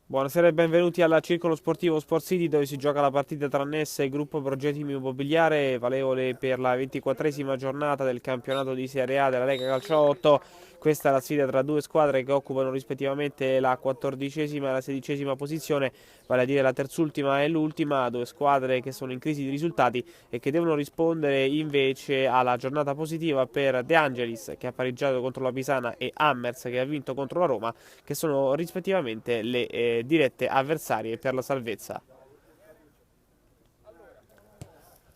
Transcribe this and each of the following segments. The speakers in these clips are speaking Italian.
Buonasera e benvenuti al Circolo Sportivo Sport City dove si gioca la partita tra NES e Gruppo Progetti Immobiliare valevole per la 24esima giornata del campionato di Serie A della Lega Calcio 8. Questa è la sfida tra due squadre che occupano rispettivamente la 14esima e la 16esima posizione, vale a dire la terzultima e l'ultima, due squadre che sono in crisi di risultati e che devono rispondere invece alla giornata positiva per De Angelis che ha pareggiato contro la Pisana e Hammers che ha vinto contro la Roma, che sono rispettivamente le dirette avversarie per la salvezza.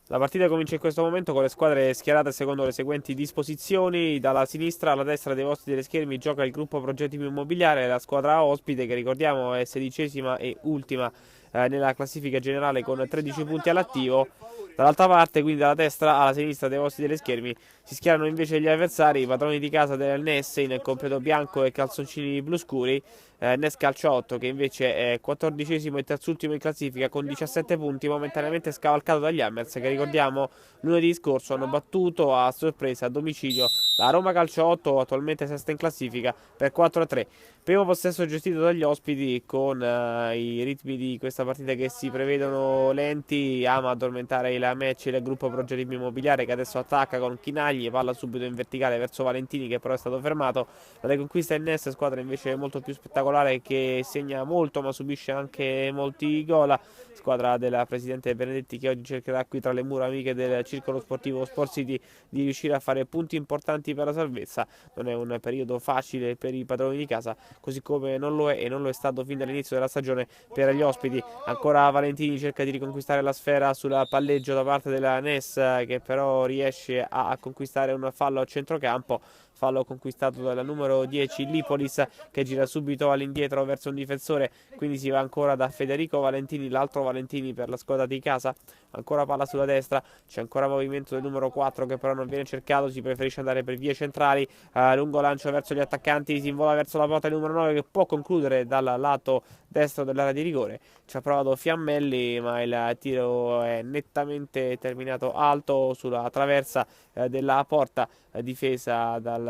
La partita comincia in questo momento con le squadre schierate secondo le seguenti disposizioni. Dalla sinistra alla destra dei vostri teleschermi gioca il gruppo Progetti Immobiliare, la squadra ospite che ricordiamo è sedicesima e ultima nella classifica generale con 13 punti all'attivo. Dall'altra parte, quindi dalla destra alla sinistra dei vostri teleschermi, si schierano invece gli avversari, i padroni di casa del NES in completo bianco e calzoncini blu scuri. NES Calcio 8 che invece è 14esimo e terzultimo in classifica con 17 punti, momentaneamente scavalcato dagli Hammers che ricordiamo lunedì scorso hanno battuto a sorpresa a domicilio la Roma Calcio 8, attualmente sesta in classifica per 4-3. Primo possesso gestito dagli ospiti con i ritmi di questa partita che si prevedono lenti. Ama addormentare il match il gruppo Progetti Immobiliare che adesso attacca con Chinagli, palla subito in verticale verso Valentini che però è stato fermato. La riconquista in NES, squadra invece molto più spettacolare che segna molto ma subisce anche molti gol. Squadra del presidente Benedetti che oggi cercherà qui tra le mura amiche del circolo sportivo Sport City di riuscire a fare punti importanti per la salvezza. Non è un periodo facile per i padroni di casa, così come non lo è e non lo è stato fin dall'inizio della stagione per gli ospiti. Ancora Valentini cerca di riconquistare la sfera sul palleggio da parte della NES che però riesce a conquistare un fallo a centrocampo. Fallo conquistato dal numero 10 Lipolis che gira subito all'indietro verso un difensore, quindi si va ancora da Federico Valentini, l'altro Valentini per la squadra di casa. Ancora palla sulla destra, c'è ancora movimento del numero 4 che però non viene cercato, si preferisce andare per vie centrali. Lungo lancio verso gli attaccanti, si invola verso la porta del numero 9 che può concludere dal lato destro dell'area di rigore. Ci ha provato Fiammelli ma il tiro è nettamente terminato alto sulla traversa della porta difesa dal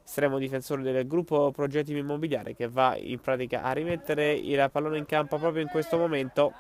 estremo difensore del gruppo Progetti Immobiliare che va in pratica a rimettere il pallone in campo proprio in questo momento.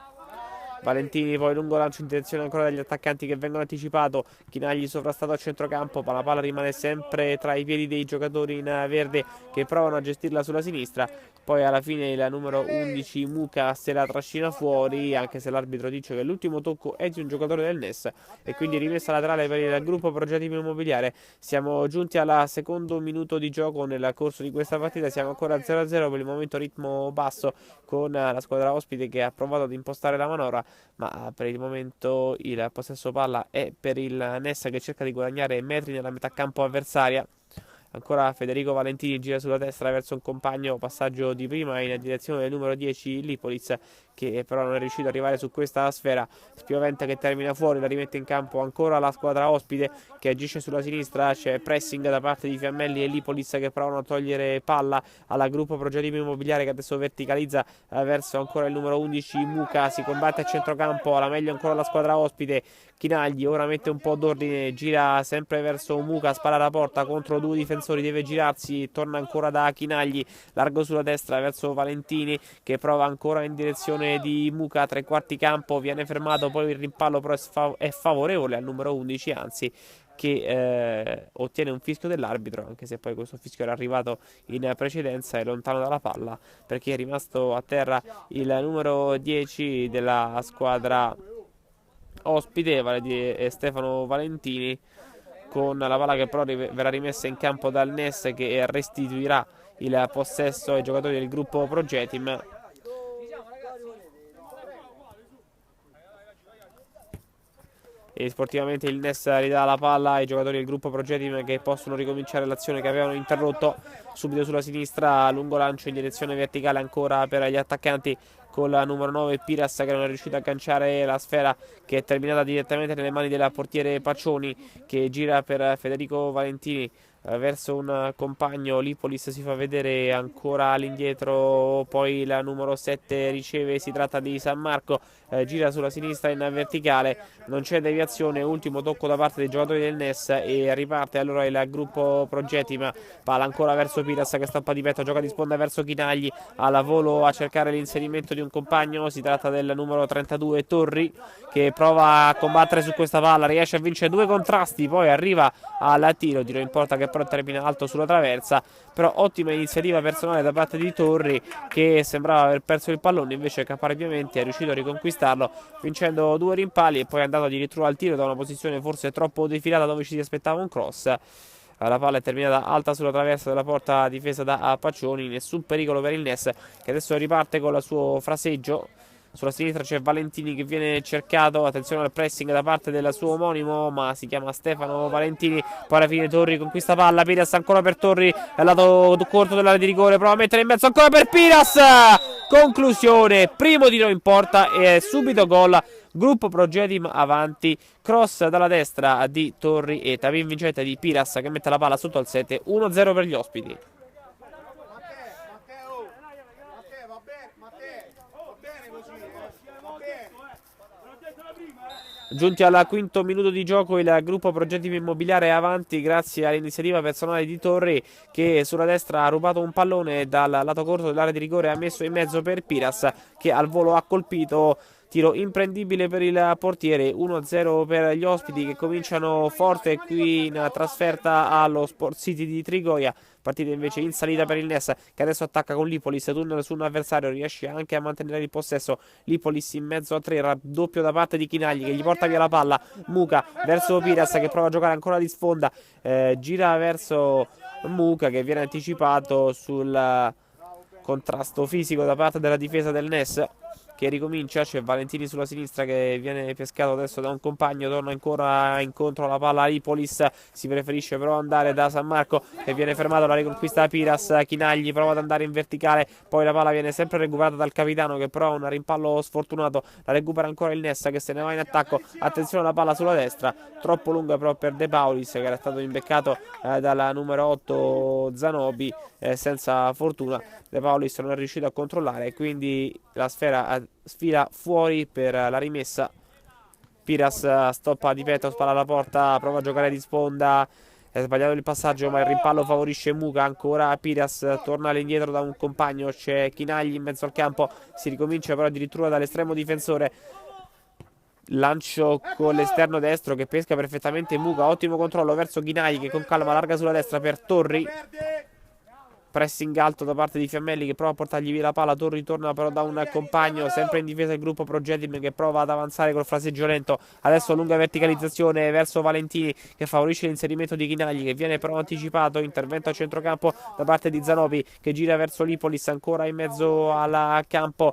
Valentini poi lungo lancio in direzione ancora degli attaccanti che vengono anticipato. Chinagli sovrastato a centrocampo, ma la palla rimane sempre tra i piedi dei giocatori in verde che provano a gestirla sulla sinistra. Poi alla fine il numero 11 Muca se la trascina fuori, anche se l'arbitro dice che l'ultimo tocco è di un giocatore del NES e quindi rimessa laterale per il gruppo Progetti Immobiliare. Siamo giunti al secondo minuto di gioco nel corso di questa partita, siamo ancora 0-0, per il momento ritmo basso con la squadra ospite che ha provato ad impostare la manovra, ma per il momento il possesso palla è per il NES che cerca di guadagnare metri nella metà campo avversaria. Ancora Federico Valentini gira sulla destra verso un compagno, passaggio di prima in direzione del numero 10 Lipolis che però non è riuscito ad arrivare su questa sfera. Spiovente che termina fuori, la rimette in campo ancora la squadra ospite che agisce sulla sinistra, c'è pressing da parte di Fiammelli e Lipolis che provano a togliere palla alla gruppo Progetti Immobiliare che adesso verticalizza verso ancora il numero 11 Muca, si combatte a centrocampo, alla meglio ancora la squadra ospite. Chinagli ora mette un po' d'ordine, gira sempre verso Muca, spara la porta contro due difensori, deve girarsi, torna ancora da Chinagli, largo sulla destra verso Valentini che prova ancora in direzione di Muca, tre quarti campo, viene fermato, poi il rimpallo però è favorevole al numero 11, anzi che ottiene un fischio dell'arbitro, anche se poi questo fischio era arrivato in precedenza, è lontano dalla palla perché è rimasto a terra il numero 10 della squadra ospite, vale a dire Stefano Valentini, con la palla che però verrà rimessa in campo dal NES che restituirà il possesso ai giocatori del gruppo Progetim. E sportivamente il NES ridà la palla ai giocatori del gruppo Progetim che possono ricominciare l'azione che avevano interrotto. Subito sulla sinistra, lungo lancio in direzione verticale ancora per gli attaccanti con la numero 9 Piras, che non è riuscito a agganciare la sfera, che è terminata direttamente nelle mani del portiere Paccioni, che gira per Federico Valentini verso un compagno. Lipolis si fa vedere ancora all'indietro, poi la numero 7 riceve, si tratta di San Marco, gira sulla sinistra in verticale, non c'è deviazione, ultimo tocco da parte dei giocatori del NES e riparte allora il gruppo progetti, ma palla ancora verso Piras che stappa di petto, gioca di sponda verso Chinagli, alla volo a cercare l'inserimento di un compagno, si tratta del numero 32 Torri, che prova a combattere su questa palla, riesce a vincere due contrasti, poi arriva al tiro in porta che però termina alto sulla traversa. Però ottima iniziativa personale da parte di Torri, che sembrava aver perso il pallone, invece Campari Piamenti è riuscito a riconquistarlo vincendo due rimpalli e poi è andato addirittura al tiro da una posizione forse troppo defilata dove ci si aspettava un cross. La palla è terminata alta sulla traversa della porta difesa da Paccioni, nessun pericolo per il NES, che adesso riparte con il suo fraseggio. Sulla sinistra c'è Valentini che viene cercato, attenzione al pressing da parte del suo omonimo, ma si chiama Stefano Valentini. Poi alla fine Torri conquista palla, Piras ancora per Torri, al lato corto dell'area di rigore, prova a mettere in mezzo ancora per Piras. Conclusione, primo tiro in porta e subito gol. Gruppo Progetim avanti, cross dalla destra di Torri e Tavin vincente di Piras che mette la palla sotto al 7, 1-0 per gli ospiti. Giunti al quinto minuto di gioco, il gruppo Progetti Immobiliare è avanti grazie all'iniziativa personale di Torri, che sulla destra ha rubato un pallone dal lato corto dell'area di rigore e ha messo in mezzo per Piras, che al volo ha colpito. Tiro imprendibile per il portiere, 1-0 per gli ospiti che cominciano forte qui in trasferta allo Sport City di Trigoria. Partita invece in salita per il NES, che adesso attacca con Lipolis, tunnel su un avversario, riesce anche a mantenere il possesso. Lipolis in mezzo a tre, raddoppio da parte di Chinagli che gli porta via la palla. Muca verso Piras che prova a giocare ancora di sponda, gira verso Muca che viene anticipato sul contrasto fisico da parte della difesa del NES, che ricomincia. C'è Valentini sulla sinistra che viene pescato adesso da un compagno, torna ancora incontro alla palla Lipolis, si preferisce però andare da San Marco che viene fermato, la riconquista da Piras. Chinagli prova ad andare in verticale, poi la palla viene sempre recuperata dal capitano che però ha un rimpallo sfortunato, la recupera ancora il Nessa che se ne va in attacco. Attenzione alla palla sulla destra, troppo lunga però per De Paulis, che era stato imbeccato dalla numero 8 Zanobi, senza fortuna. De Paulis non è riuscito a controllare e quindi la sfera sfila fuori per la rimessa. Piras stoppa di petto, spalla alla porta, prova a giocare di sponda, è sbagliato il passaggio ma il rimpallo favorisce Muca. Ancora Piras torna all'indietro da un compagno, c'è Chinagli in mezzo al campo, si ricomincia però addirittura dall'estremo difensore. Lancio con l'esterno destro che pesca perfettamente Muca, ottimo controllo verso Chinagli che con calma larga sulla destra per Torri. Pressing alto da parte di Fiammelli che prova a portargli via la palla. Torri torna però da un compagno, sempre in difesa il gruppo Progetim che prova ad avanzare col fraseggio lento. Adesso lunga verticalizzazione verso Valentini che favorisce l'inserimento di Chinagli che viene però anticipato. Intervento a centrocampo da parte di Zanobi che gira verso Lipolis, ancora in mezzo al campo.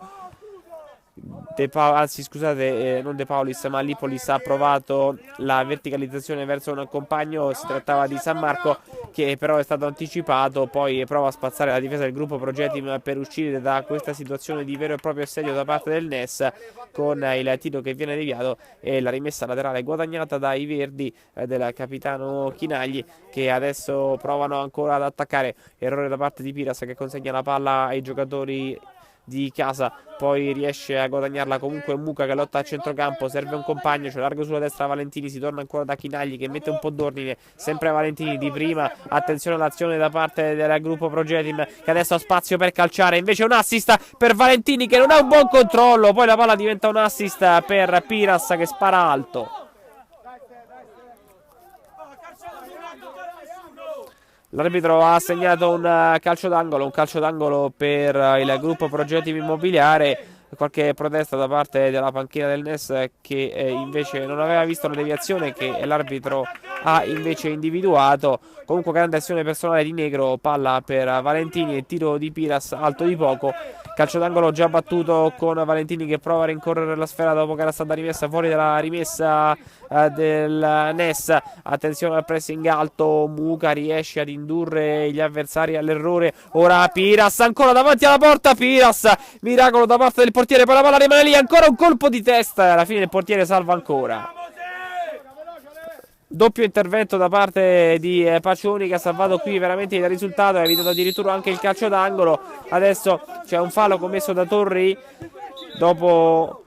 Anzi scusate, non De Paulis ma Lipolis ha provato la verticalizzazione verso un compagno, si trattava di San Marco che però è stato anticipato, poi prova a spazzare la difesa del gruppo Progetim per uscire da questa situazione di vero e proprio assedio da parte del NES, con il tiro che viene deviato e la rimessa laterale guadagnata dai verdi del capitano Chinagli, che adesso provano ancora ad attaccare. Errore da parte di Piras che consegna la palla ai giocatori di casa, poi riesce a guadagnarla comunque Muca che lotta a centrocampo, serve un compagno, c'è largo sulla destra Valentini, si torna ancora da Chinagli che mette un po' d'ordine, sempre Valentini di prima. Attenzione all'azione da parte del gruppo Progetim che adesso ha spazio per calciare, invece un assist per Valentini che non ha un buon controllo, poi la palla diventa un assist per Piras che spara alto. L'arbitro ha assegnato un calcio d'angolo per il gruppo Progetim Immobiliare. Qualche protesta da parte della panchina del NES che invece non aveva visto la deviazione che l'arbitro ha invece individuato. Comunque grande azione personale di Negro, palla per Valentini e tiro di Piras alto di poco. Calcio d'angolo già battuto con Valentini che prova a rincorrere la sfera dopo che era stata rimessa fuori dalla rimessa del NES. Attenzione al pressing alto, Muca riesce ad indurre gli avversari all'errore. Ora Piras ancora davanti alla porta, Piras, miracolo da parte del portiere, poi la palla rimane lì, ancora un colpo di testa, alla fine il portiere salva ancora. Doppio intervento da parte di Pacioni, che ha salvato qui veramente il risultato, ha evitato addirittura anche il calcio d'angolo. Adesso c'è un fallo commesso da Torri dopo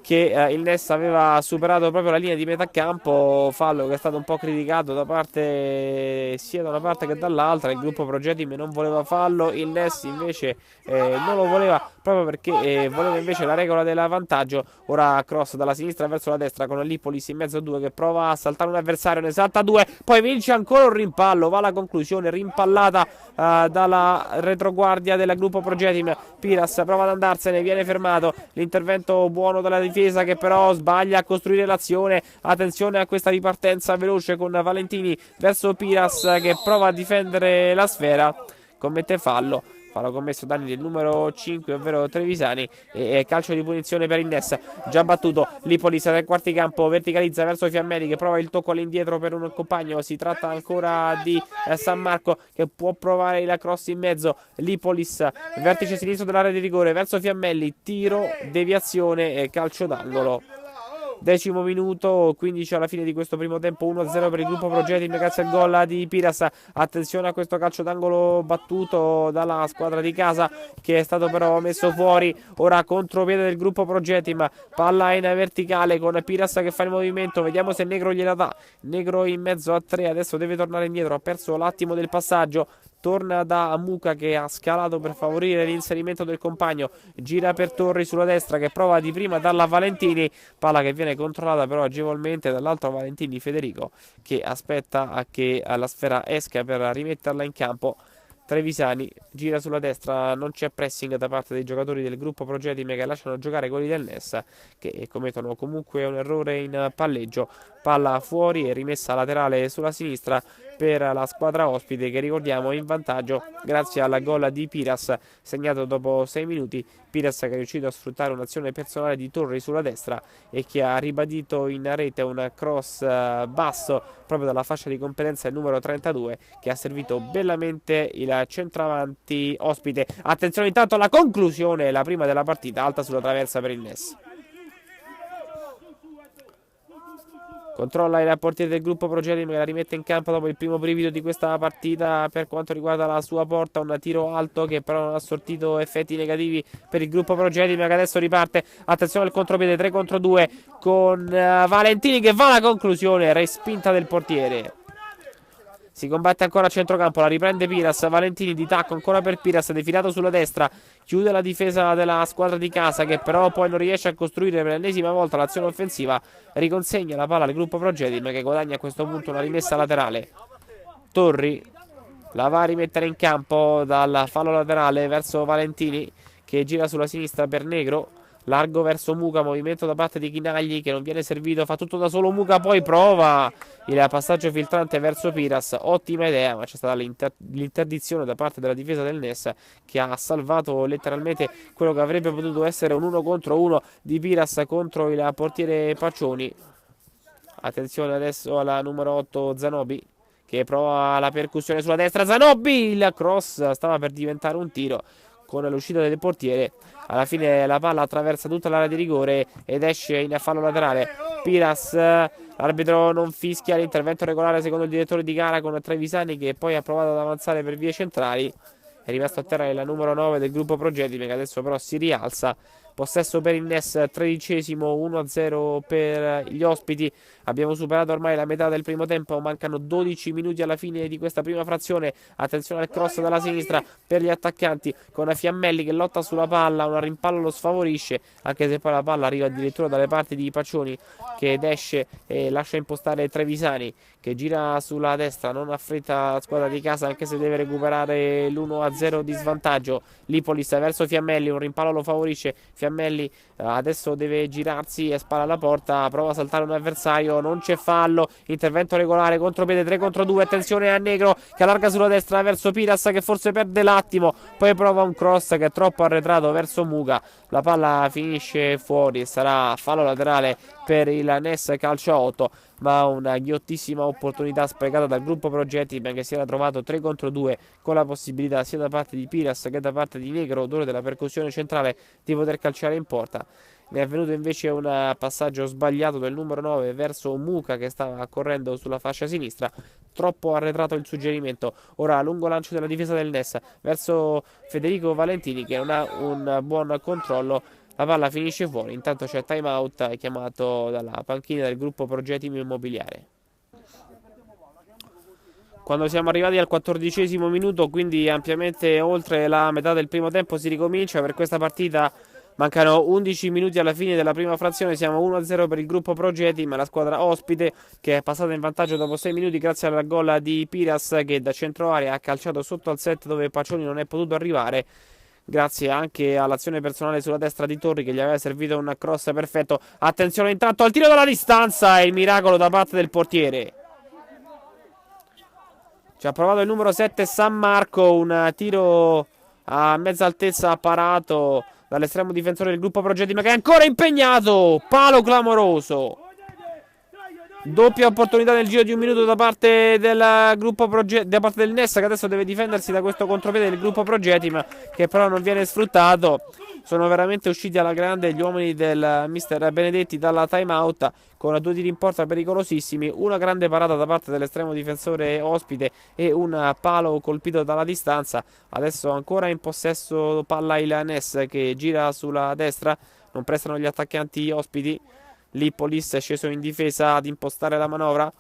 che il Ness aveva superato proprio la linea di metà campo, fallo che è stato un po' criticato da parte sia da una parte che dall'altra. Il gruppo Progetim non voleva fallo, il Ness invece non lo voleva proprio perché voleva invece la regola del vantaggio. Ora cross dalla sinistra verso la destra con Lipolis in mezzo a due che prova a saltare un avversario, ne salta due, poi vince ancora un rimpallo, va alla conclusione, rimpallata dalla retroguardia del gruppo Progetim. Piras prova ad andarsene, viene fermato, l'intervento buono della difesa che però sbaglia a costruire l'azione. Attenzione a questa ripartenza veloce con Valentini verso Piras che prova a difendere la sfera, commette fallo commesso danni del numero 5, ovvero Trevisani, e calcio di punizione per il Ness. Già battuto, Lipolis a tre quarti campo, verticalizza verso Fiammelli che prova il tocco all'indietro per un compagno. Si tratta ancora di San Marco che può provare il cross in mezzo. Lipolis, vertice sinistro dell'area di rigore verso Fiammelli, tiro, deviazione e calcio d'angolo. 10° minuto, 15 alla fine di questo primo tempo, 1-0 per il gruppo Progetim grazie al gol di Piras. Attenzione a questo calcio d'angolo battuto dalla squadra di casa che è stato però messo fuori. Ora contropiede del gruppo Progetim, palla in verticale con Piras che fa il movimento, vediamo se Negro gliela dà. Negro in mezzo a tre, adesso deve tornare indietro, ha perso l'attimo del passaggio. Torna da Muca che ha scalato per favorire l'inserimento del compagno, gira per Torri sulla destra che prova di prima dalla Valentini, palla che viene controllata però agevolmente dall'altro Valentini, Federico, che aspetta a che la sfera esca per rimetterla in campo. Trevisani gira sulla destra, non c'è pressing da parte dei giocatori del gruppo Progetim che lasciano giocare quelli del Ness che commettono comunque un errore in palleggio. Palla fuori e rimessa laterale sulla sinistra per la squadra ospite che ricordiamo è in vantaggio grazie al gol di Piras segnato dopo 6 minuti. Piras che è riuscito a sfruttare un'azione personale di Torri sulla destra e che ha ribadito in rete un cross basso proprio dalla fascia di competenza del numero 32 che ha servito bellamente il centravanti ospite. Attenzione intanto alla conclusione, la prima della partita, alta sulla traversa per il Ness. Controlla il portiere del gruppo Progetim che la rimette in campo dopo il primo brivido di questa partita per quanto riguarda la sua porta, un tiro alto che però non ha sortito effetti negativi per il gruppo Progetim che adesso riparte. Attenzione al contropiede 3 contro 2 con Valentini che va alla conclusione, respinta del portiere. Si combatte ancora a centrocampo, la riprende Piras, Valentini di tacco ancora per Piras, defilato sulla destra, chiude la difesa della squadra di casa che però poi non riesce a costruire per l'ennesima volta l'azione offensiva, riconsegna la palla al gruppo Progetim che guadagna a questo punto una rimessa laterale. Torri la va a rimettere in campo dal fallo laterale verso Valentini che gira sulla sinistra per Negro. Largo verso Muca, movimento da parte di Chinagli che non viene servito, fa tutto da solo Muca, poi prova il passaggio filtrante verso Piras, ottima idea ma c'è stata l'interdizione da parte della difesa del Ness che ha salvato letteralmente quello che avrebbe potuto essere un 1 contro 1 di Piras contro il portiere Pacioni. Attenzione adesso alla numero 8 Zanobi che prova la percussione sulla destra, Zanobi, il cross stava per diventare un tiro con l'uscita del portiere. Alla fine la palla attraversa tutta l'area di rigore ed esce in fallo laterale. Piras, l'arbitro non fischia l'intervento regolare secondo il direttore di gara con Trevisani che poi ha provato ad avanzare per vie centrali. È rimasto a terra il numero 9 del gruppo Progetim che adesso però si rialza. Possesso per il Ness, 13°, 1-0 per gli ospiti. Abbiamo superato ormai la metà del primo tempo, mancano 12 minuti alla fine di questa prima frazione. Attenzione al cross dalla sinistra per gli attaccanti con Fiammelli che lotta sulla palla, un rimpallo lo sfavorisce, anche se poi la palla arriva addirittura dalle parti di Pacioni che esce e lascia impostare Trevisani che gira sulla destra, non affretta la squadra di casa anche se deve recuperare l'1-0 di svantaggio. Lipolis verso Fiammelli, un rimpallo lo favorisce. Fiammelli adesso deve girarsi e spara alla porta, prova a saltare un avversario, non c'è fallo, intervento regolare, contropiede 3 contro 2, attenzione a Negro che allarga sulla destra verso Piras che forse perde l'attimo, poi prova un cross che è troppo arretrato verso Muca, la palla finisce fuori e sarà fallo laterale per il NES calcio a 8, ma una ghiottissima opportunità sprecata dal gruppo Progetti, che si era trovato 3 contro 2 con la possibilità sia da parte di Piras che da parte di Negro, autore della percussione centrale, di poter calciare in porta. Ne è venuto invece un passaggio sbagliato del numero 9 verso Muca che stava correndo sulla fascia sinistra. Troppo arretrato il suggerimento. Ora lungo lancio della difesa del NES verso Federico Valentini che non ha un buon controllo. La palla finisce fuori. Intanto c'è time out chiamato dalla panchina del gruppo Progettimo Immobiliare. Quando siamo arrivati al 14° minuto, quindi ampiamente oltre la metà del primo tempo, si ricomincia per questa partita. Mancano 11 minuti alla fine della prima frazione, siamo 1-0 per il gruppo Progetti, ma la squadra ospite che è passata in vantaggio dopo 6 minuti grazie alla gol di Piras che da centro area ha calciato sotto al set dove Pacioni non è potuto arrivare. Grazie anche all'azione personale sulla destra di Torri che gli aveva servito un cross perfetto. Attenzione intanto al tiro dalla distanza e il miracolo da parte del portiere. Ci ha provato il numero 7 San Marco, un tiro a mezza altezza parato dall'estremo difensore del gruppo Progetti, ma che è ancora impegnato. Palo clamoroso. Doppia opportunità nel giro di un minuto da parte del gruppo Progetti, da parte del Nessa, che adesso deve difendersi da questo contropiede del gruppo Progetti, ma che però non viene sfruttato. Sono veramente usciti alla grande gli uomini del mister Benedetti dalla timeout con 2 tiri in porta pericolosissimi, una grande parata da parte dell'estremo difensore ospite e un palo colpito dalla distanza. Adesso ancora in possesso palla il Ness che gira sulla destra, non prestano gli attaccanti ospiti. Lippolis è sceso in difesa ad impostare la manovra.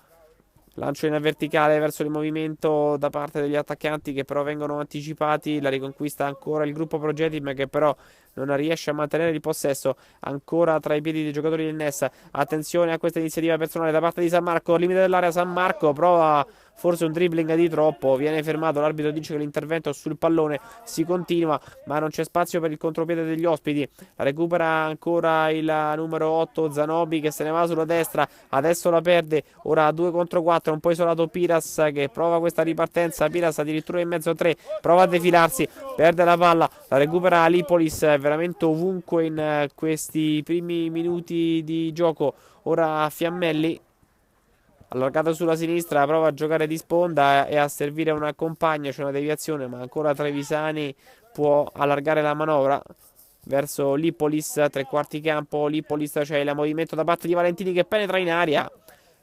Lancio in verticale verso il movimento da parte degli attaccanti che però vengono anticipati. La riconquista ancora il gruppo Progetti, ma che però non riesce a mantenere il possesso ancora tra i piedi dei giocatori del Nessa. Attenzione a questa iniziativa personale da parte di San Marco. Al limite dell'area San Marco prova forse un dribbling di troppo. Viene fermato. L'arbitro dice che l'intervento sul pallone si continua, ma non c'è spazio per il contropiede degli ospiti. Recupera ancora il numero 8 Zanobi che se ne va sulla destra. Adesso la perde. Ora 2 contro 4. Un po' isolato Piras che prova questa ripartenza. Piras addirittura in mezzo a 3. Prova a defilarsi. Perde la palla. La recupera Lipolis veramente ovunque in questi primi minuti di gioco. Ora Fiammelli allargato sulla sinistra, prova a giocare di sponda e a servire una compagna, c'è una deviazione, ma ancora Trevisani può allargare la manovra verso Lipolis, 3/4 campo. Lipolis c'è il movimento da parte di Valentini che penetra in aria.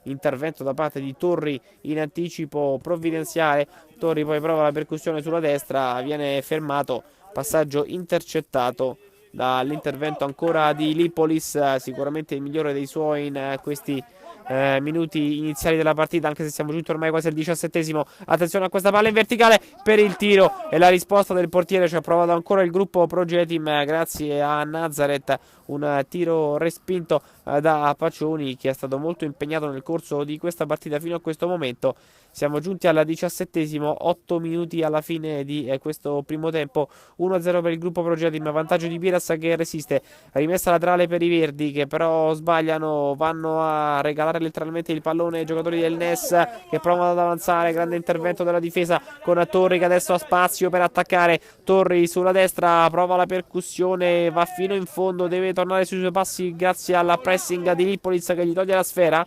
Intervento da parte di Torri in anticipo provvidenziale. Torri poi prova la percussione sulla destra, viene fermato. Passaggio intercettato dall'intervento ancora di Lipolis, sicuramente il migliore dei suoi in questi minuti iniziali della partita, anche se siamo giunti ormai quasi al 17esimo. Attenzione a questa palla in verticale per il tiro e la risposta del portiere. Ci ha provato ancora il gruppo Progetim grazie a Nazareth, un tiro respinto da Pacioni che è stato molto impegnato nel corso di questa partita fino a questo momento. Siamo giunti al 17esimo, 8 minuti alla fine di questo primo tempo. 1-0 per il gruppo Progetim, vantaggio di Piras che resiste. Rimessa laterale per i verdi che però sbagliano, vanno a regalare letteralmente il pallone ai giocatori del NES che provano ad avanzare. Grande intervento della difesa con Torri che adesso ha spazio per attaccare. Torri sulla destra, prova la percussione, va fino in fondo, deve tornare sui suoi passi grazie alla pressing di Lipolis che gli toglie la sfera.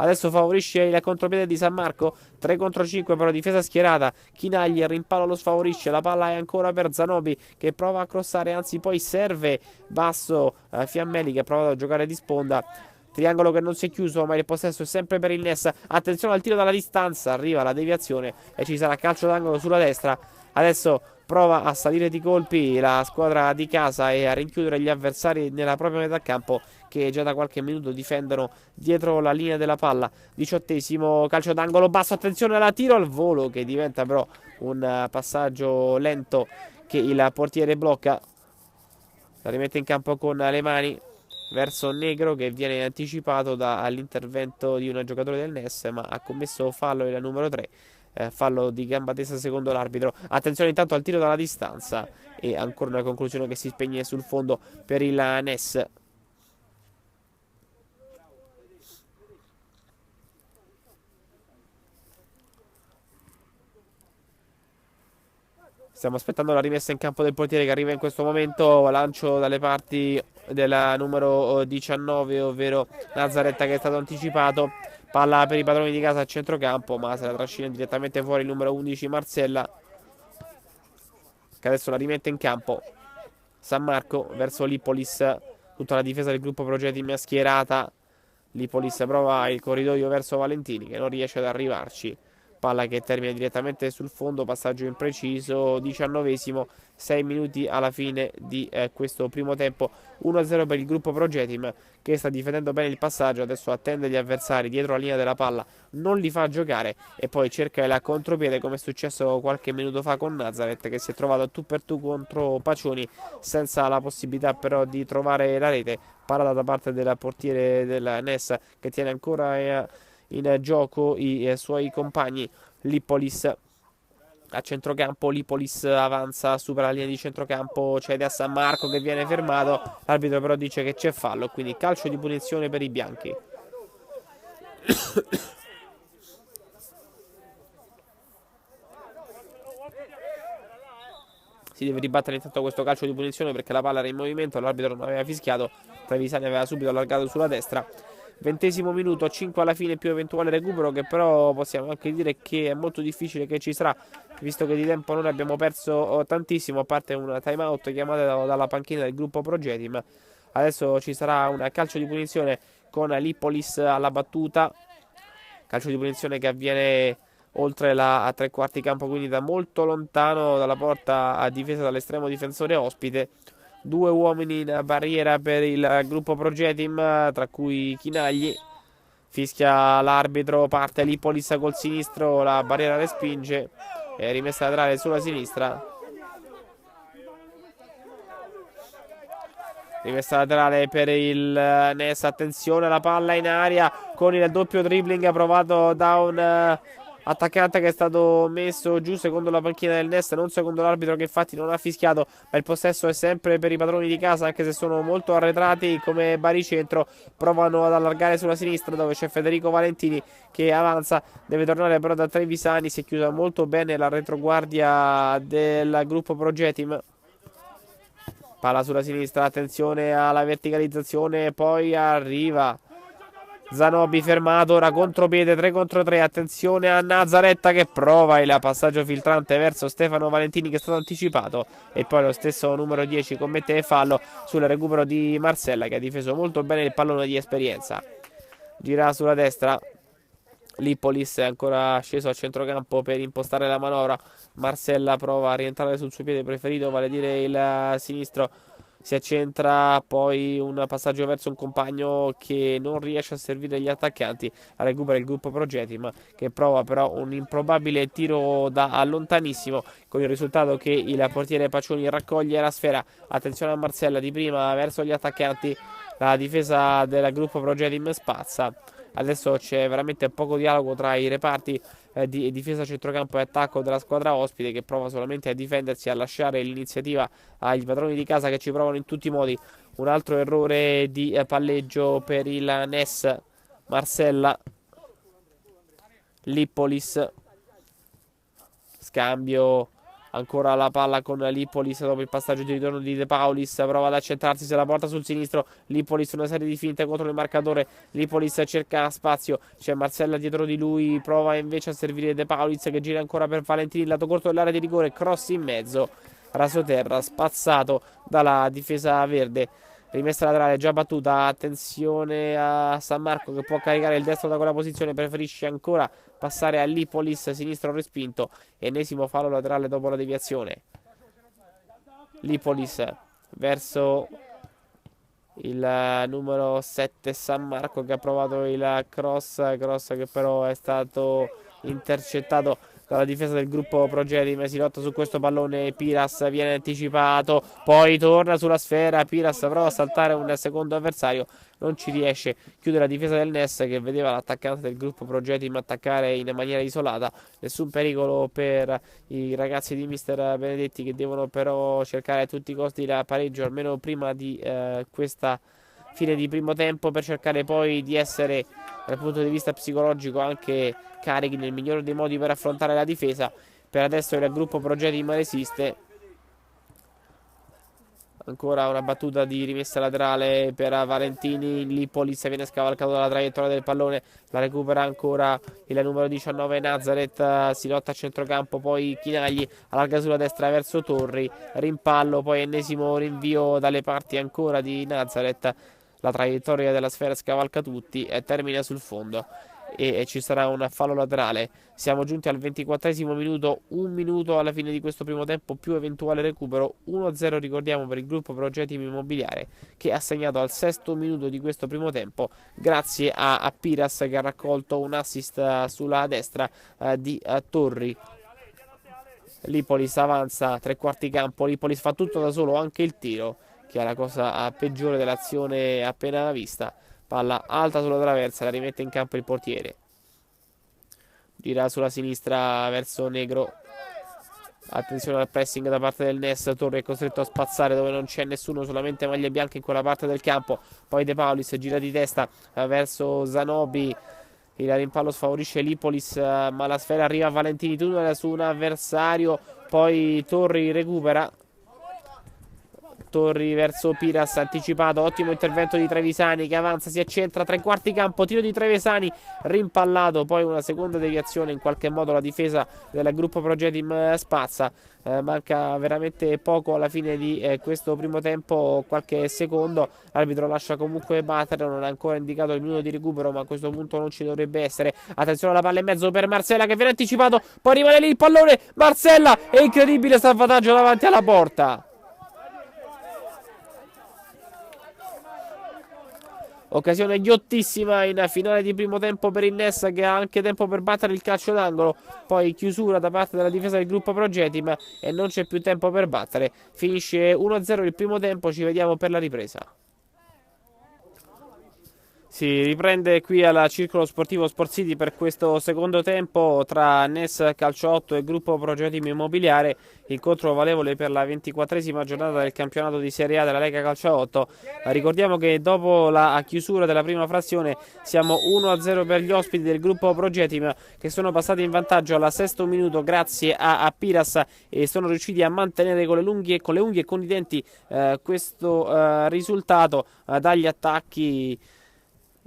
Adesso favorisce il contropiede di San Marco. 3 contro 5 però difesa schierata. Chinagli, il rimpallo lo sfavorisce. La palla è ancora per Zanobi che prova a crossare, anzi poi serve basso Fiammelli che prova a giocare di sponda. Triangolo che non si è chiuso, ma il possesso è sempre per il Ness. Attenzione al tiro dalla distanza. Arriva la deviazione e ci sarà calcio d'angolo sulla destra. Adesso prova a salire di colpi la squadra di casa e a rinchiudere gli avversari nella propria metà campo che già da qualche minuto difendono dietro la linea della palla. 18esimo calcio d'angolo basso, attenzione alla tiro al volo che diventa però un passaggio lento che il portiere blocca. La rimette in campo con le mani verso Negro che viene anticipato dall'intervento di un giocatore del NES, ma ha commesso fallo il numero 3. Fallo di gamba tesa secondo l'arbitro. Attenzione intanto al tiro dalla distanza e ancora una conclusione che si spegne sul fondo per il NES. Stiamo aspettando la rimessa in campo del portiere che arriva in questo momento. Lancio dalle parti della numero 19, ovvero Nazaretta, che è stato anticipato. Palla per i padroni di casa a centrocampo, ma se la trascina direttamente fuori il numero 11 Marcella, che adesso la rimette in campo. San Marco verso Lipolis, tutta la difesa del gruppo Progetti schierata. Lipolis prova il corridoio verso Valentini, che non riesce ad arrivarci. Palla che termina direttamente sul fondo, passaggio impreciso, 19esimo, 6 minuti alla fine di questo primo tempo, 1-0 per il gruppo Progetim, che sta difendendo bene il passaggio. Adesso attende gli avversari dietro la linea della palla, non li fa giocare e poi cerca il contropiede, come è successo qualche minuto fa con Nazareth, che si è trovato a tu per tu contro Pacioni senza la possibilità però di trovare la rete. Parata da parte del portiere del NES, che tiene ancora in gioco i suoi compagni. Lipolis a centrocampo, Lipolis avanza, supera la linea di centrocampo, cede a San Marco che viene fermato. L'arbitro però dice che c'è fallo, quindi calcio di punizione per i bianchi. Si deve ribattere intanto questo calcio di punizione perché la palla era in movimento, l'arbitro non aveva fischiato, Trevisani aveva subito allargato sulla destra. 20esimo minuto, 5 alla fine più eventuale recupero, che però possiamo anche dire che è molto difficile che ci sarà, visto che di tempo non abbiamo perso tantissimo, a parte una time out chiamata dalla panchina del gruppo Progetti. Ma adesso ci sarà un calcio di punizione con Lipolis alla battuta, calcio di punizione che avviene oltre a tre quarti campo, quindi da molto lontano dalla porta, a difesa dall'estremo difensore ospite. Due uomini in barriera per il gruppo Progetim, tra cui Chinagli. Fischia l'arbitro, parte Lipolis col sinistro, la barriera respinge, è rimessa laterale sulla sinistra. Rimessa laterale per il NES, attenzione alla palla in aria con il doppio dribbling provato da un attaccante che è stato messo giù secondo la panchina del NES, non secondo l'arbitro, che infatti non ha fischiato, ma il possesso è sempre per i padroni di casa, anche se sono molto arretrati come baricentro. Provano ad allargare sulla sinistra dove c'è Federico Valentini che avanza, deve tornare però da Trevisani. Si è chiusa molto bene la retroguardia del gruppo Progetim. Palla sulla sinistra, attenzione alla verticalizzazione, poi arriva Zanobi fermato, ora contropiede 3 contro 3, attenzione a Nazaretta che prova il passaggio filtrante verso Stefano Valentini, che è stato anticipato, e poi lo stesso numero 10 commette fallo sul recupero di Marcella, che ha difeso molto bene il pallone di esperienza. Gira sulla destra, Lipolis è ancora sceso a centrocampo per impostare la manovra. Marcella prova a rientrare sul suo piede preferito, vale a dire il sinistro. Si accentra, poi un passaggio verso un compagno che non riesce a servire gli attaccanti. A recupera il gruppo Progetim, che prova però un improbabile tiro da lontanissimo, con il risultato che il portiere Pacioni raccoglie la sfera. Attenzione a Marcella di prima verso gli attaccanti, la difesa del gruppo Progetim spazza. Adesso c'è veramente poco dialogo tra i reparti di difesa, centrocampo e attacco della squadra ospite, che prova solamente a difendersi, a lasciare l'iniziativa agli padroni di casa, che ci provano in tutti i modi. Un altro errore di palleggio per il NES. Marcella, Lipolis, scambio. Ancora la palla con Lipolis dopo il passaggio di ritorno di De Paulis. Prova ad accentrarsi, se la porta sul sinistro. Lipolis, una serie di finte contro il marcatore. Lipolis cerca spazio, c'è Marcella dietro di lui. Prova invece a servire De Paulis, che gira ancora per Valentini, lato corto dell'area di rigore. Cross in mezzo, rasoterra spazzato dalla difesa verde. Rimessa laterale già battuta, attenzione a San Marco che può caricare il destro da quella posizione, preferisce ancora passare a Lipolis, sinistro respinto, ennesimo fallo laterale dopo la deviazione. Lipolis verso il numero 7 San Marco, che ha provato il cross che però è stato intercettato dalla difesa del gruppo Progetim. Si lotta su questo pallone, Piras viene anticipato, poi torna sulla sfera, Piras prova a saltare un secondo avversario, non ci riesce, chiude la difesa del NES, che vedeva l'attaccante del gruppo Progetim attaccare in maniera isolata. Nessun pericolo per i ragazzi di Mister Benedetti, che devono però cercare a tutti i costi il pareggio almeno prima di questa fine di primo tempo, per cercare poi di essere dal punto di vista psicologico anche carichi nel migliore dei modi per affrontare la difesa. Per adesso il gruppo Progetim resiste. Ancora una battuta di rimessa laterale per Valentini. Lipolis viene scavalcato dalla traiettoria del pallone. La recupera ancora il numero 19 Nazareth. Si lotta a centrocampo. Poi Chinagli allarga sulla destra verso Torri. Rimpallo. Poi ennesimo rinvio dalle parti ancora di Nazareth. La traiettoria della sfera scavalca tutti e termina sul fondo. E ci sarà un fallo laterale. Siamo giunti al 24esimo minuto, un minuto alla fine di questo primo tempo più eventuale recupero. 1-0 ricordiamo per il gruppo Progetim Immobiliare, che ha segnato al sesto minuto di questo primo tempo grazie a Piras, che ha raccolto un assist sulla destra di Torri. Lipolis avanza tre quarti campo, Lipolis fa tutto da solo, anche il tiro, che è la cosa peggiore dell'azione appena vista. Palla alta sulla traversa, la rimette in campo il portiere. Gira sulla sinistra verso Negro. Attenzione al pressing da parte del Ness. Torre è costretto a spazzare dove non c'è nessuno, solamente maglie bianche in quella parte del campo. Poi De Paulis gira di testa verso Zanobi. Il rimpallo sfavorisce Lipolis, ma la sfera arriva a Valentini, tunnel su un avversario. Poi Torri recupera. Torri verso Piras, anticipato, ottimo intervento di Trevisani che avanza, si accentra, tre quarti campo, tiro di Trevisani, rimpallato, poi una seconda deviazione, in qualche modo la difesa del gruppo Progetim spazza. Manca veramente poco alla fine di questo primo tempo, qualche secondo, l'arbitro lascia comunque battere, non ha ancora indicato il minuto di recupero, ma a questo punto non ci dovrebbe essere. Attenzione alla palla in mezzo per Marcella che viene anticipato, poi rimane lì il pallone, Marcella, è incredibile salvataggio davanti alla porta. Occasione ghiottissima in finale di primo tempo per il Ness, che ha anche tempo per battere il calcio d'angolo. Poi chiusura da parte della difesa del gruppo Progetim e non c'è più tempo per battere. Finisce 1-0 il primo tempo, ci vediamo per la ripresa. Si riprende qui al Circolo Sportivo Sport City per questo secondo tempo tra Ness Calcio 8 e gruppo Progetim Immobiliare, incontro valevole per la 24esima giornata del campionato di Serie A della Lega Calcio 8. Ricordiamo che dopo la chiusura della prima frazione siamo 1-0 per gli ospiti del gruppo Progetim, che sono passati in vantaggio al sesto minuto grazie a Piras e sono riusciti a mantenere con le unghie e con i denti questo risultato dagli attacchi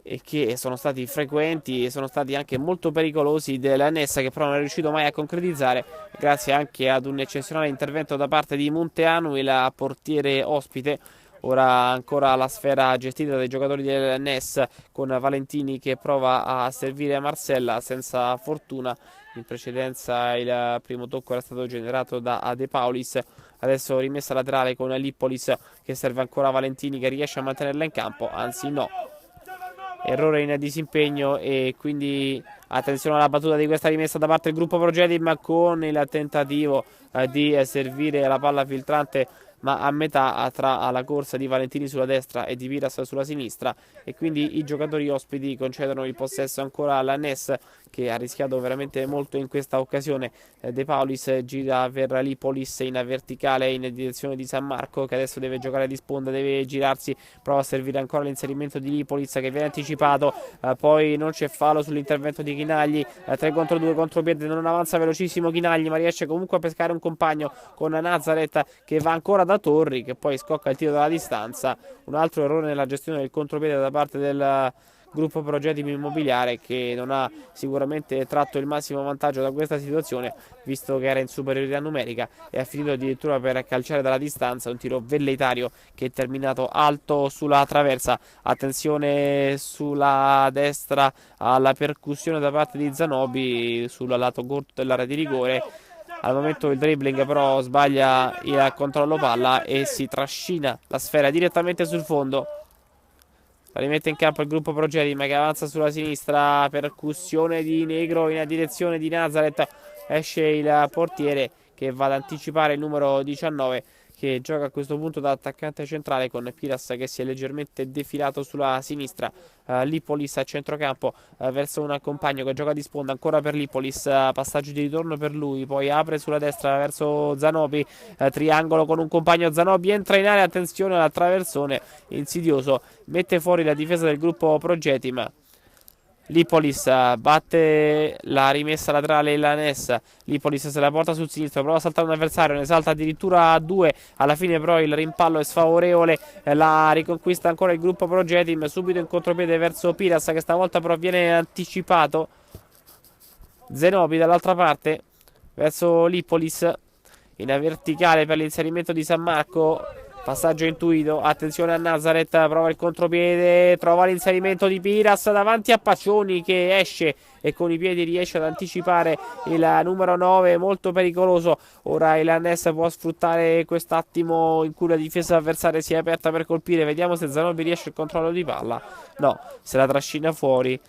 e che sono stati frequenti e sono stati anche molto pericolosi della Nessa, che però non è riuscito mai a concretizzare, grazie anche ad un eccezionale intervento da parte di Munteanu, il portiere ospite. Ora ancora la sfera gestita dai giocatori del NES, con Valentini che prova a servire Marcella senza fortuna. In precedenza il primo tocco era stato generato da De Paulis. Adesso rimessa laterale con Lipolis che serve ancora a Valentini, che riesce a mantenerla in campo, anzi no. Errore in disimpegno e quindi attenzione alla battuta di questa rimessa da parte del gruppo Progetim, con il tentativo di servire la palla filtrante ma a metà tra la corsa di Valentini sulla destra e di Piras sulla sinistra, e quindi i giocatori ospiti concedono il possesso ancora alla NES, che ha rischiato veramente molto in questa occasione. De Paulis gira per Lipolis in verticale in direzione di San Marco, che adesso deve giocare di sponda, deve girarsi, prova a servire ancora l'inserimento di Lipolis che viene anticipato, poi non c'è fallo sull'intervento di Chinagli, 3 contro 2 contropiede, non avanza velocissimo Chinagli ma riesce comunque a pescare un compagno con Nazareth che va ancora da Torri, che poi scocca il tiro dalla distanza. Un altro errore nella gestione del contropiede da parte del gruppo Progetim Immobiliare, che non ha sicuramente tratto il massimo vantaggio da questa situazione, visto che era in superiorità numerica e ha finito addirittura per calciare dalla distanza un tiro velleitario che è terminato alto sulla traversa. Attenzione sulla destra alla percussione da parte di Zanobi sul lato corto dell'area di rigore. Al momento il dribbling però sbaglia il controllo palla e si trascina la sfera direttamente sul fondo. La rimette in campo il gruppo Progetim, che avanza sulla sinistra, percussione di Negro in direzione di Nazareth, esce il portiere che va ad anticipare il numero 19, che gioca a questo punto da attaccante centrale, con Piras che si è leggermente defilato sulla sinistra. Lipolis a centrocampo verso un compagno che gioca di sponda ancora per Lipolis, passaggio di ritorno per lui, poi apre sulla destra verso Zanobi, triangolo con un compagno, Zanobi entra in area, attenzione all'attraversone insidioso, mette fuori la difesa del gruppo Progetim. Lipolis batte la rimessa laterale la Ness. Lipolis se la porta sul sinistro, prova a saltare un avversario, ne salta addirittura a due. Alla fine però il rimpallo è sfavorevole, la riconquista ancora il gruppo Progetim, subito in contropiede verso Piras, che stavolta però viene anticipato. Zenobi dall'altra parte verso Lipolis in verticale per l'inserimento di San Marco. Passaggio intuito, attenzione a Nazareth, prova il contropiede, trova l'inserimento di Piras davanti a Pacioni che esce e con i piedi riesce ad anticipare il numero 9, molto pericoloso. Ora il Ness può sfruttare quest'attimo in cui la difesa avversaria si è aperta per colpire, vediamo se Zanobi riesce il controllo di palla. No, se la trascina fuori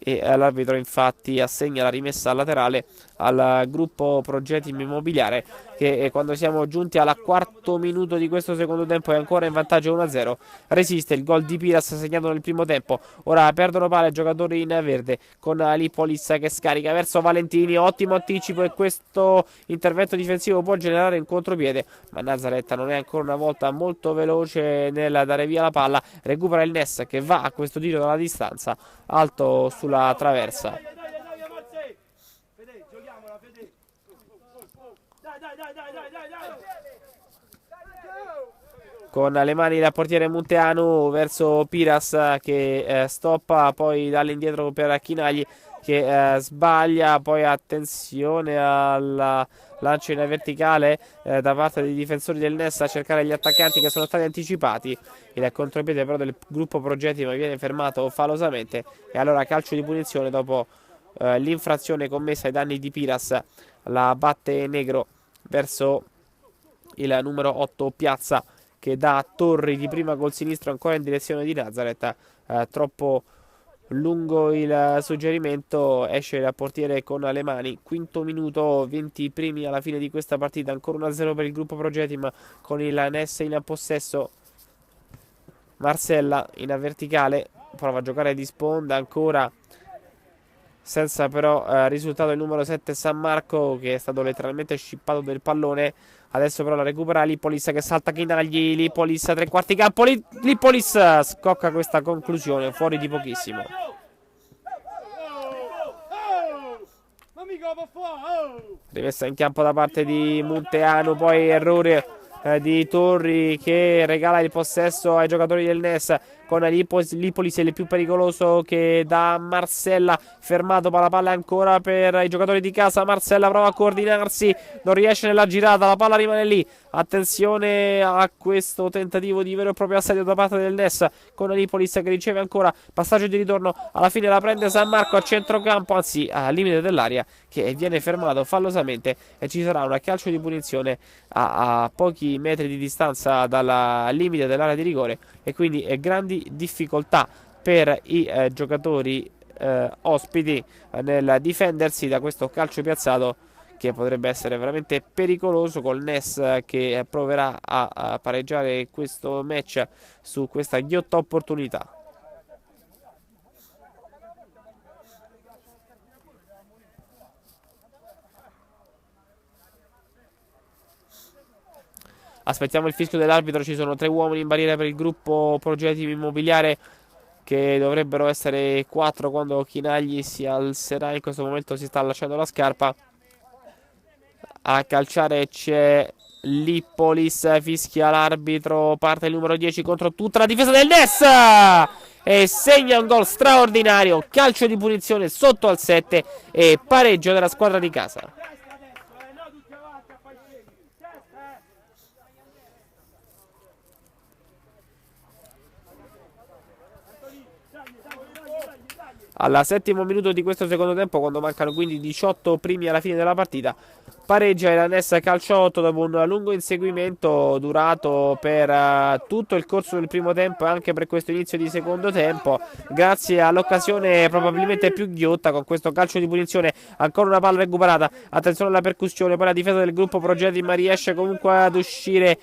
e l'arbitro infatti assegna la rimessa laterale al gruppo Progetim Immobiliare, che quando siamo giunti al quarto minuto di questo secondo tempo è ancora in vantaggio 1-0. Resiste il gol di Piras segnato nel primo tempo. Ora perdono palla i giocatori in verde con Lipolis che scarica verso Valentini, ottimo anticipo e questo intervento difensivo può generare un contropiede, ma Nazareth non è ancora una volta molto veloce nel dare via la palla. Recupera il Ness che va a questo tiro dalla distanza alto sulla traversa. Con le mani il portiere Munteanu verso Piras che stoppa, poi dall'indietro per Chinagli che sbaglia, poi attenzione al lancio in verticale da parte dei difensori del Ness a cercare gli attaccanti che sono stati anticipati. Il contropiede però del gruppo Progetti ma viene fermato falosamente e allora calcio di punizione dopo l'infrazione commessa ai danni di Piras. La batte Negro verso il numero 8 Piazza che dà a Torri di prima col sinistro ancora in direzione di Nazareth. Troppo lungo il suggerimento, esce il portiere con le mani. Quinto minuto, 20 primi alla fine di questa partita, ancora 1-0 per il gruppo Progetim con il Ness in possesso. Marcella in verticale, prova a giocare di sponda ancora senza però risultato il numero 7 San Marco che è stato letteralmente scippato del pallone. Adesso però la recupera Lipolis che salta Chinagli, Lipolis tre quarti campo, Lipolis scocca questa conclusione fuori di pochissimo. Rimessa in campo da parte di Munteanu, poi errore di Torri che regala il possesso ai giocatori del Ness con Lipolis il più pericoloso che da Marcella, fermato ma la palla è ancora per i giocatori di casa. Marcella prova a coordinarsi, non riesce nella girata, la palla rimane lì. Attenzione a questo tentativo di vero e proprio assedio da parte del Ness con Lipolis che riceve ancora passaggio di ritorno, alla fine la prende San Marco a centrocampo, anzi al limite dell'area, che viene fermato fallosamente e ci sarà una calcio di punizione a pochi metri di distanza dal limite dell'area di rigore e quindi grandi difficoltà per i giocatori ospiti nel difendersi da questo calcio piazzato che potrebbe essere veramente pericoloso, col Ness che proverà a pareggiare questo match su questa ghiotta opportunità. Aspettiamo il fischio dell'arbitro, ci sono 3 uomini in barriera per il gruppo Progetti Immobiliare che dovrebbero essere 4 quando Chinagli si alzerà. In questo momento si sta lasciando la scarpa. A calciare c'è Lipolis, fischia l'arbitro, parte il numero 10 contro tutta la difesa del Ness e segna un gol straordinario, calcio di punizione sotto al 7 e pareggio della squadra di casa. Al settimo minuto di questo secondo tempo, quando mancano quindi 18 primi alla fine della partita, pareggia il Ness calcio 8 dopo un lungo inseguimento durato per tutto il corso del primo tempo e anche per questo inizio di secondo tempo, grazie all'occasione probabilmente più ghiotta con questo calcio di punizione. Ancora una palla recuperata, attenzione alla percussione, poi la difesa del gruppo Progetti ma riesce comunque ad uscire.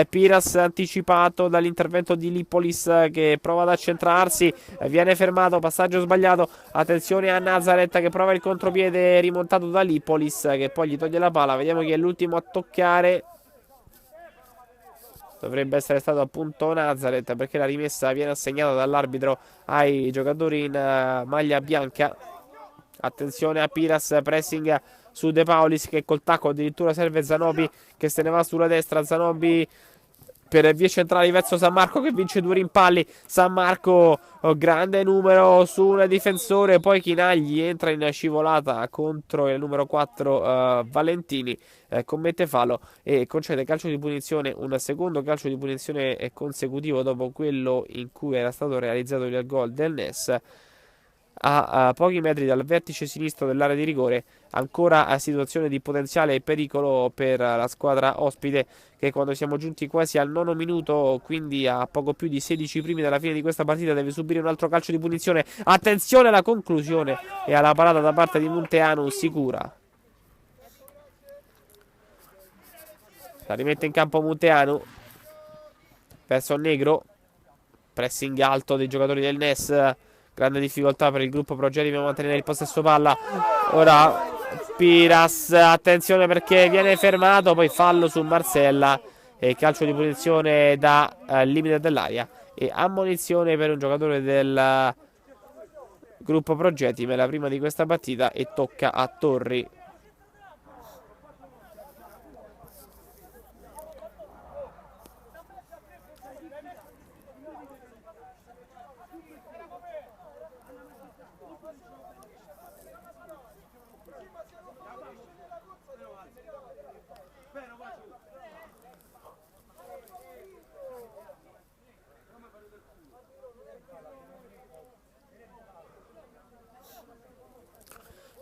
Piras anticipato dall'intervento di Lipolis che prova ad accentrarsi, viene fermato, passaggio sbagliato. Attenzione a Nazareth che prova il contropiede rimontato da Lipolis che poi gli toglie la palla. Vediamo chi è l'ultimo a toccare. Dovrebbe essere stato appunto Nazareth, perché la rimessa viene assegnata dall'arbitro ai giocatori in maglia bianca. Attenzione a Piras, pressing su De Paulis che col tacco addirittura serve Zanobi che se ne va sulla destra. Zanobi per vie centrali verso San Marco che vince due rimpalli. San Marco, grande numero su un difensore, poi Chinagli entra in scivolata contro il numero 4 Valentini, commette fallo e concede calcio di punizione, un secondo calcio di punizione consecutivo dopo quello in cui era stato realizzato il gol del NES. A pochi metri dal vertice sinistro dell'area di rigore, ancora a situazione di potenziale pericolo per la squadra ospite, che quando siamo giunti quasi al 9° minuto, quindi a poco più di 16 primi dalla fine di questa partita, deve subire un altro calcio di punizione. Attenzione alla conclusione e alla parata da parte di Munteanu sicura. La rimette in campo Munteanu verso il Negro, pressing alto dei giocatori del NES. Grande difficoltà per il gruppo Progetti per mantenere il possesso palla. Ora Piras, attenzione perché viene fermato, poi fallo su Marcella e calcio di punizione da limite dell'area e ammonizione per un giocatore del gruppo Progetti, la prima di questa partita, e tocca a Torri.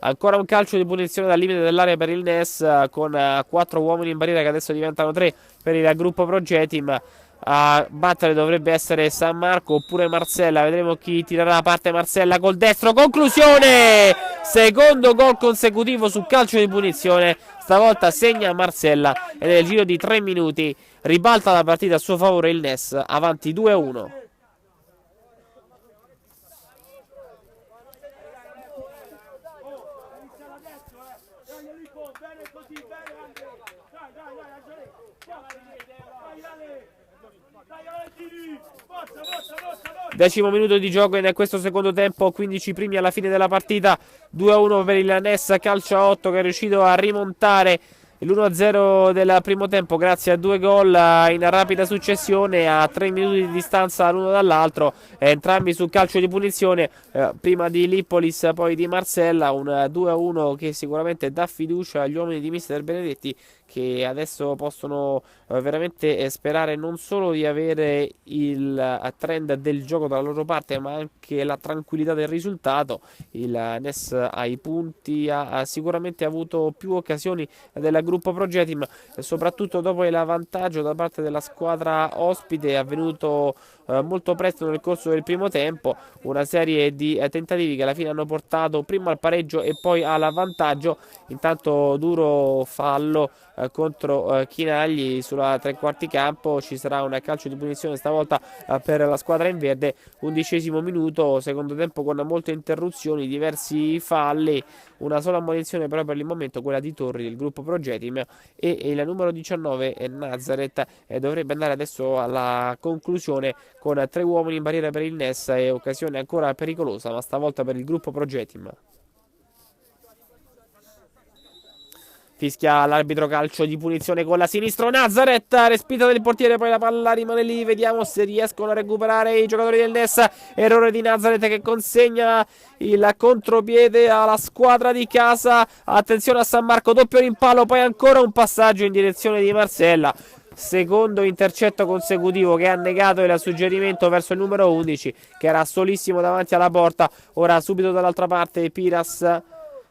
Ancora un calcio di punizione dal limite dell'area per il NES, con 4 uomini in barriera che adesso diventano 3 per il gruppo Progetim. A battere dovrebbe essere San Marco oppure Marcella. Vedremo chi tirerà a parte Marcella col destro. Conclusione! Secondo gol consecutivo su calcio di punizione. Stavolta segna Marcella e nel giro di 3 minuti ribalta la partita a suo favore il NES, avanti 2-1. Decimo minuto di gioco in questo secondo tempo, 15 primi alla fine della partita, 2-1 per il NES calcio a 8 che è riuscito a rimontare l'1-0 del primo tempo grazie a 2 gol in rapida successione a 3 minuti di distanza l'uno dall'altro, entrambi sul calcio di punizione, prima di Lippolis poi di Marcella. Un 2-1 che sicuramente dà fiducia agli uomini di Mister Benedetti, che adesso possono veramente sperare non solo di avere il trend del gioco dalla loro parte, ma anche la tranquillità del risultato. Il NES ai punti ha sicuramente avuto più occasioni del gruppo Progetim, soprattutto dopo il vantaggio da parte della squadra ospite è avvenuto molto presto nel corso del primo tempo, una serie di tentativi che alla fine hanno portato prima al pareggio e poi al vantaggio. Intanto duro fallo contro Chinagli sulla tre quarti campo, ci sarà un calcio di punizione stavolta per la squadra in verde. 11° minuto, secondo tempo con molte interruzioni, diversi falli, una sola ammonizione però per il momento, quella di Torri del gruppo Progetim, e il numero 19 Nazareth dovrebbe andare adesso alla conclusione con 3 uomini in barriera per il NES e occasione ancora pericolosa, ma stavolta per il gruppo Progetim. Fischia l'arbitro calcio di punizione con la sinistra. Nazareth, respinta del portiere, poi la palla rimane lì. Vediamo se riescono a recuperare i giocatori del NES. Errore di Nazareth che consegna il contropiede alla squadra di casa. Attenzione a San Marco, doppio rimpallo, poi ancora un passaggio in direzione di Marcella. Secondo intercetto consecutivo che ha negato il suggerimento verso il numero 11, che era solissimo davanti alla porta. Ora subito dall'altra parte Piras,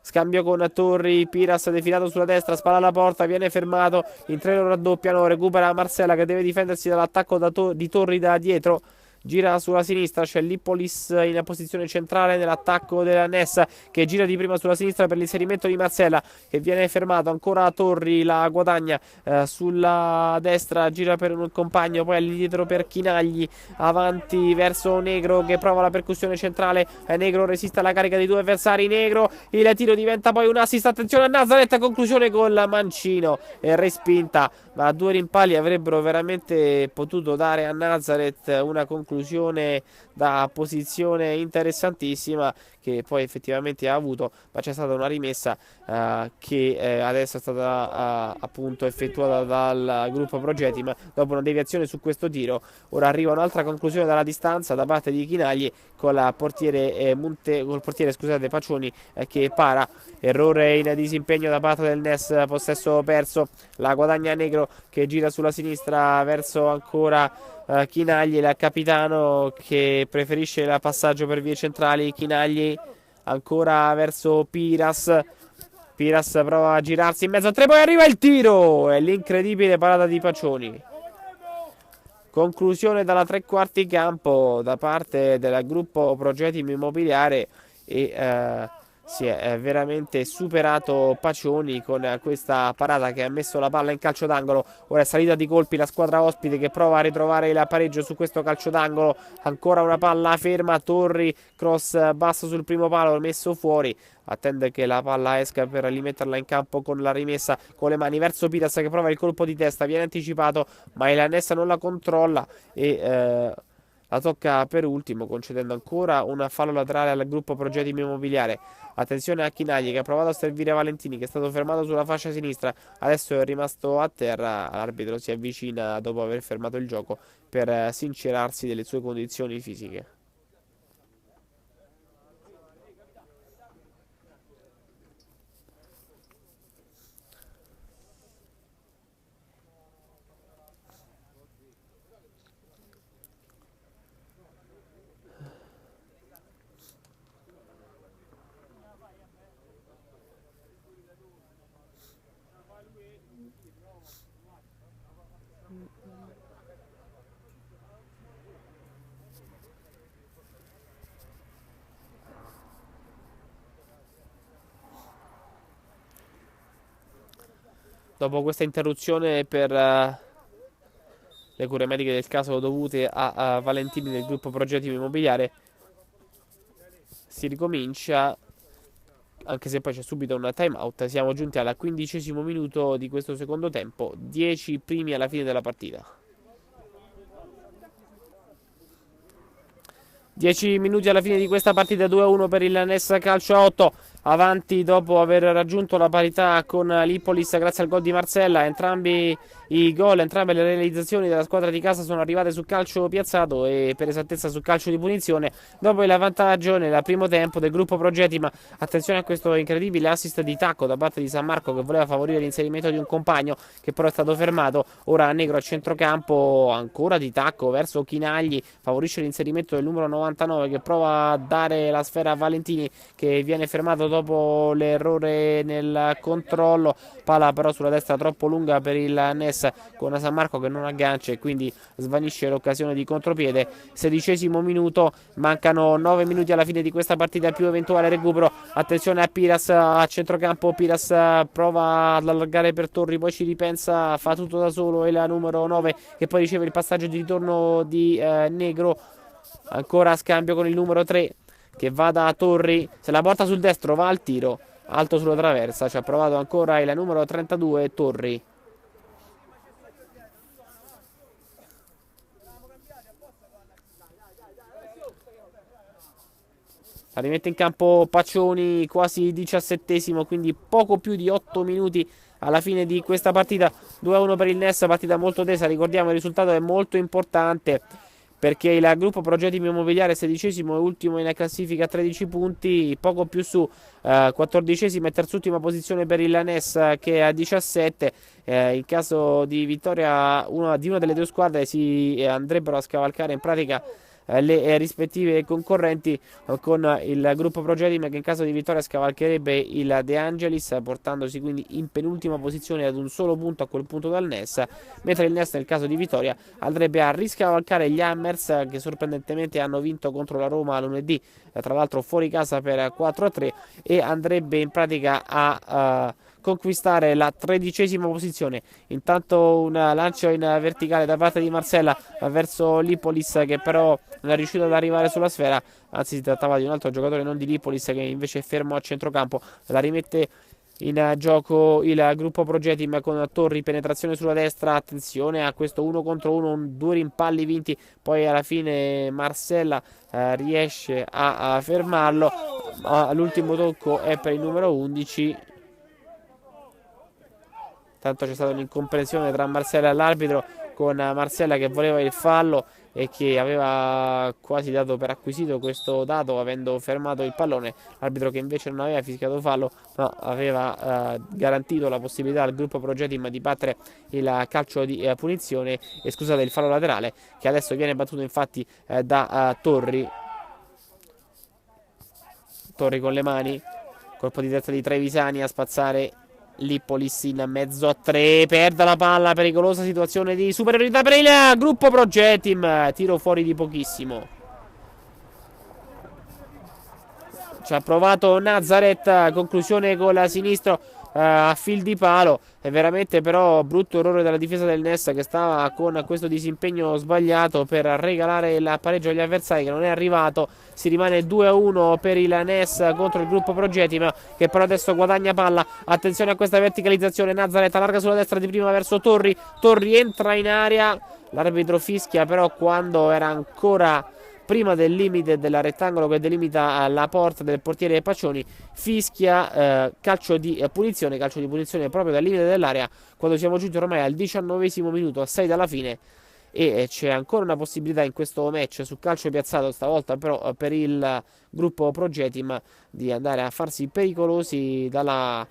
scambio con Torri, Piras defilato sulla destra, spalla alla porta, viene fermato, in 3 lo raddoppiano, recupera Marcella che deve difendersi dall'attacco di Torri da dietro. gira sulla sinistra, c'è Lippolis in posizione centrale nell'attacco della NES che gira di prima sulla sinistra per l'inserimento di Marsella che viene fermato, ancora Torri la guadagna sulla destra, gira per un compagno, poi all'indietro per Chinagli, avanti verso Negro che prova la percussione centrale, Negro resiste alla carica dei due avversari, Negro, il tiro diventa poi un assist, attenzione a Nazareth, conclusione col mancino e respinta, ma due rimpalli avrebbero veramente potuto dare a Nazareth una conclusione da posizione interessantissima che poi effettivamente ha avuto, ma c'è stata una rimessa che adesso è stata appunto effettuata dal gruppo Progetti, ma dopo una deviazione su questo tiro ora arriva un'altra conclusione dalla distanza da parte di Chinagli con il portiere scusate, Pacioni che para, errore in disimpegno da parte del NES, possesso perso, la guadagna Negro che gira sulla sinistra verso ancora Chinagli, il capitano che preferisce il passaggio per vie centrali, Chinagli ancora verso Piras prova a girarsi in mezzo a tre, poi arriva il tiro e l'incredibile parata di Pacioni. Conclusione dalla tre quarti campo da parte del gruppo Progetti Immobiliare e si è veramente superato Pacioni con questa parata che ha messo la palla in calcio d'angolo. Ora è salita di colpi la squadra ospite che prova a ritrovare il pareggio su questo calcio d'angolo. Ancora una palla ferma, Torri, cross basso sul primo palo, messo fuori. Attende che la palla esca per rimetterla in campo con la rimessa con le mani verso Piras che prova il colpo di testa, viene anticipato ma il Nessa non la controlla e la tocca per ultimo concedendo ancora una fallo laterale al gruppo Progetti Immobiliare. Attenzione a Chinagli che ha provato a servire Valentini che è stato fermato sulla fascia sinistra, adesso è rimasto a terra, l'arbitro si avvicina dopo aver fermato il gioco per sincerarsi delle sue condizioni fisiche. Dopo questa interruzione per le cure mediche del caso dovute a Valentini del gruppo Progetti Immobiliare, si ricomincia, anche se poi c'è subito un time out. Siamo giunti al 15° minuto di questo secondo tempo, 10 primi alla fine della partita. 10 minuti alla fine di questa partita, 2-1 per il Nessa Calcio a 8, avanti dopo aver raggiunto la parità con l'Ippolis grazie al gol di Marsella. Entrambi i gol, entrambe le realizzazioni della squadra di casa sono arrivate su calcio piazzato e per esattezza su calcio di punizione dopo il vantaggio nel primo tempo del gruppo Progetti, ma attenzione a questo incredibile assist di tacco da parte di San Marco che voleva favorire l'inserimento di un compagno che però è stato fermato. Ora Negro a centrocampo, ancora di tacco verso Chinagli, favorisce l'inserimento del numero 99 che prova a dare la sfera a Valentini che viene fermato dopo l'errore nel controllo, palla però sulla destra troppo lunga per il NES con San Marco che non aggancia e quindi svanisce l'occasione di contropiede. 16° minuto, mancano 9 minuti alla fine di questa partita più eventuale recupero. Attenzione a Piras a centrocampo, Piras prova ad allargare per Torri, poi ci ripensa, fa tutto da solo, è la numero 9 che poi riceve il passaggio di ritorno di Negro, ancora a scambio con il numero 3 che va da Torri, se la porta sul destro, va al tiro alto sulla traversa, ci ha provato ancora il numero 32 Torri. La rimette in campo Pacioni, quasi 17°, quindi poco più di 8 minuti alla fine di questa partita. 2-1 per il NES, partita molto tesa, ricordiamo il risultato è molto importante perché il gruppo Progetti Immobiliare è 16° e ultimo in classifica a 13 punti, poco più su, 14° e terzultima posizione per il NES che è a 17. In caso di vittoria di una delle due squadre si andrebbero a scavalcare in pratica le rispettive concorrenti, con il gruppo Progetim che in caso di vittoria scavalcherebbe il De Angelis, portandosi quindi in penultima posizione ad un solo punto a quel punto dal NES, mentre il NES nel caso di vittoria andrebbe a riscavalcare gli Hammers, che sorprendentemente hanno vinto contro la Roma lunedì, tra l'altro fuori casa per 4-3, e andrebbe in pratica a conquistare la 13ª posizione. Intanto un lancio in verticale da parte di Marcella verso Lipolis, che però non è riuscito ad arrivare sulla sfera, anzi si trattava di un altro giocatore, non di Lipolis, che invece è fermo a centrocampo. La rimette in gioco il gruppo Progetim con Torri, penetrazione sulla destra, attenzione a questo 1 contro 1, due rimpalli vinti, poi alla fine Marcella riesce a fermarlo, l'ultimo tocco è per il numero 11. Tanto c'è stata un'incomprensione tra Marcella e l'arbitro, con Marcella che voleva il fallo e che aveva quasi dato per acquisito questo dato avendo fermato il pallone. L'arbitro che invece non aveva fischiato fallo, ma aveva garantito la possibilità al gruppo Progetim di battere il calcio di punizione, e scusate, il fallo laterale, che adesso viene battuto infatti da Torri con le mani, colpo di testa di Trevisani a spazzare Lipolis in mezzo a 3, perde la palla, pericolosa situazione di superiorità per il gruppo Progetim, tiro fuori di pochissimo. Ci ha provato Nazareth, conclusione con la sinistra a fil di palo. È veramente però brutto errore della difesa del NES, che stava con questo disimpegno sbagliato per regalare il pareggio agli avversari, che non è arrivato. Si rimane 2-1 per il NES contro il gruppo Progetim, che però adesso guadagna palla. Attenzione a questa verticalizzazione, Nazareth allarga sulla destra di prima verso Torri entra in area, l'arbitro fischia però quando era ancora prima del limite del rettangolo che delimita la porta del portiere Pacioni, fischia calcio di punizione proprio dal limite dell'area, quando siamo giunti ormai al 19° minuto, a 6 dalla fine, e c'è ancora una possibilità in questo match su calcio piazzato, stavolta però per il gruppo Progetim, di andare a farsi pericolosi dalle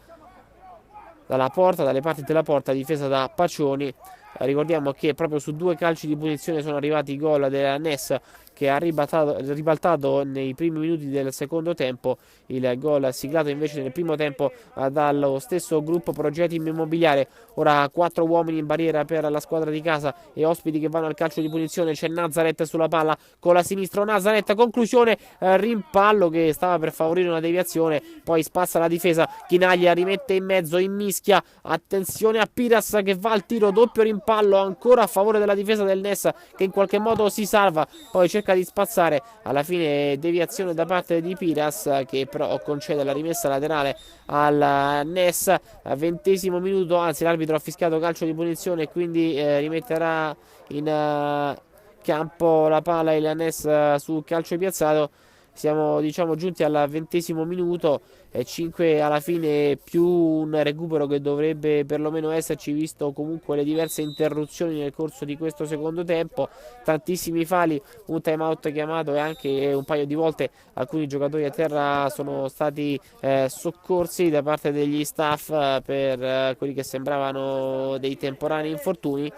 parti della porta difesa da Pacioni. Ricordiamo che proprio su due calci di punizione sono arrivati i gol della NES, che ha ribaltato nei primi minuti del secondo tempo. Il gol siglato invece nel primo tempo dallo stesso gruppo Progetim Immobiliare. Ora 4 uomini in barriera per la squadra di casa e ospiti che vanno al calcio di punizione. C'è Nazareth sulla palla con la sinistra, Nazareth, conclusione, rimpallo che stava per favorire una deviazione, poi spazza la difesa, Chinaglia rimette in mezzo, in mischia, attenzione a Piras che va al tiro, doppio rimpallo ancora a favore della difesa del NES, che in qualche modo si salva, poi cerca di spazzare, alla fine deviazione da parte di Piras, che però concede la rimessa laterale al NES. 20° minuto, anzi l'arbitro ha fischiato calcio di punizione e quindi rimetterà in campo la palla il NES su calcio piazzato. Siamo giunti al 20° minuto, 5 alla fine più un recupero che dovrebbe perlomeno esserci, visto comunque le diverse interruzioni nel corso di questo secondo tempo, tantissimi fali, un time out chiamato e anche un paio di volte alcuni giocatori a terra sono stati soccorsi da parte degli staff per quelli che sembravano dei temporanei infortuni.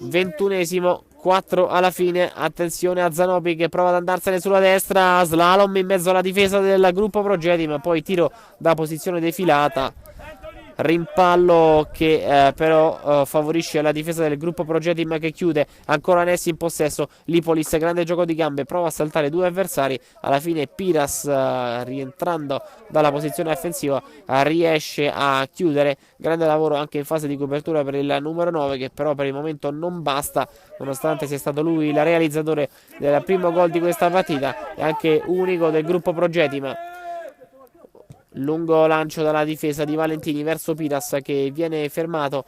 21°, 4 alla fine, attenzione a Zanobi che prova ad andarsene sulla destra, slalom in mezzo alla difesa del gruppo Progetim, poi tiro da posizione defilata, rimpallo che però favorisce la difesa del gruppo Progetim, che chiude, ancora Nessi in possesso, Lipolis, grande gioco di gambe, prova a saltare due avversari, alla fine Piras rientrando dalla posizione offensiva riesce a chiudere, grande lavoro anche in fase di copertura per il numero 9, che però per il momento non basta, nonostante sia stato lui il realizzatore del primo gol di questa partita e anche unico del gruppo Progetim. Lungo lancio dalla difesa di Valentini verso Piras, che viene fermato,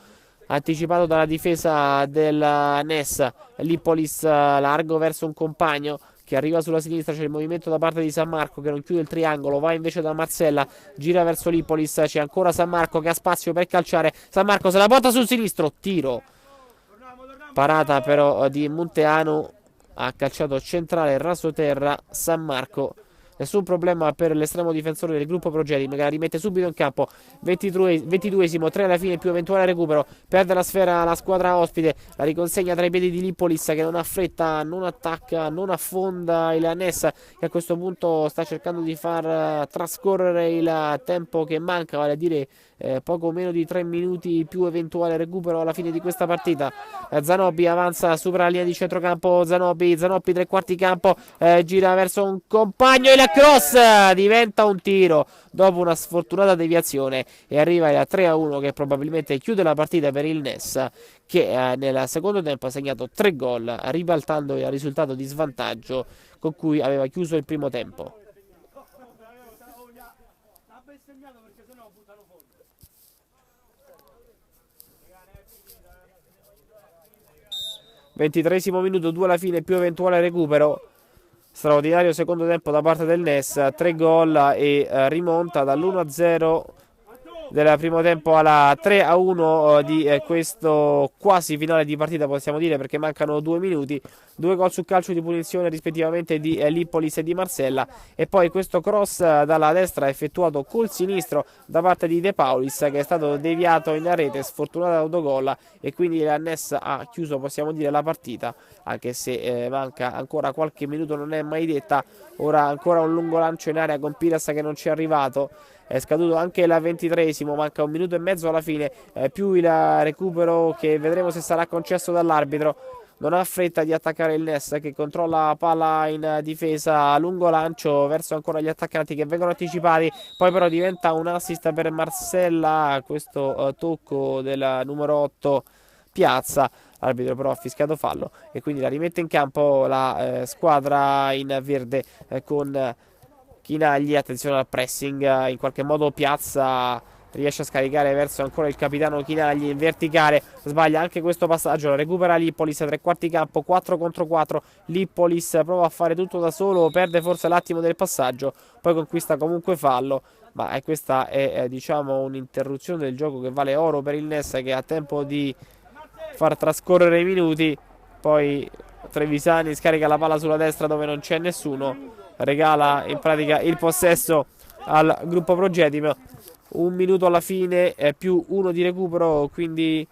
anticipato dalla difesa del NES. Lipolis largo verso un compagno che arriva sulla sinistra, c'è il movimento da parte di San Marco che non chiude il triangolo, va invece da Marcella, gira verso Lipolis, c'è ancora San Marco che ha spazio per calciare, San Marco se la porta sul sinistro, tiro, parata però di Munteanu, ha calciato centrale rasoterra San Marco. nessun problema per l'estremo difensore del gruppo Progetti, che la rimette subito in campo. 22esimo, 3 alla fine più eventuale recupero, perde la sfera la squadra ospite, la riconsegna tra i piedi di Lippolis, che non ha fretta, non attacca, non affonda il Ness, che a questo punto sta cercando di far trascorrere il tempo che manca, vale a dire poco meno di 3 minuti più eventuale recupero alla fine di questa partita. Zanobi avanza, supera la linea di centrocampo. Zanobi tre quarti campo, gira verso un compagno, il cross diventa un tiro dopo una sfortunata deviazione e arriva il 3-1 che probabilmente chiude la partita per il Ness, che nel secondo tempo ha segnato 3 gol, ribaltando il risultato di svantaggio con cui aveva chiuso il primo tempo. 23esimo minuto, 2 alla fine più eventuale recupero. Straordinario secondo tempo da parte del Ness, 3 gol e rimonta dall'1-0 del primo tempo alla 3-1 di questo quasi finale di partita, possiamo dire, perché mancano 2 minuti. 2 gol su calcio di punizione rispettivamente di Lippolis e di Marcella, e poi questo cross dalla destra effettuato col sinistro da parte di De Paulis, che è stato deviato in rete, sfortunato autogol, e quindi il Ness ha chiuso, possiamo dire, la partita, anche se manca ancora qualche minuto, non è mai detta. Ora ancora un lungo lancio in area con Piras che non ci è arrivato. È scaduto anche il 23esimo, manca un minuto e mezzo alla fine, più il recupero che vedremo se sarà concesso dall'arbitro. Non ha fretta di attaccare il Ness, che controlla la palla in difesa, lungo lancio verso ancora gli attaccanti che vengono anticipati, poi però diventa un assist per Marcella, questo tocco del numero 8 Piazza. L'arbitro però ha fischiato fallo e quindi la rimette in campo la squadra in verde con Chinagli. Attenzione al pressing, in qualche modo Piazza riesce a scaricare verso ancora il capitano Chinagli in verticale, sbaglia anche questo passaggio, la recupera Lippolis, tre quarti campo, 4 contro 4, Lippolis prova a fare tutto da solo, perde forse l'attimo del passaggio, poi conquista comunque fallo, ma questa è diciamo un'interruzione del gioco che vale oro per il Ness, che ha tempo di far trascorrere i minuti. Poi Trevisani scarica la palla sulla destra dove non c'è nessuno, regala in pratica il possesso al gruppo Progetti. Un minuto alla fine più uno di recupero, quindi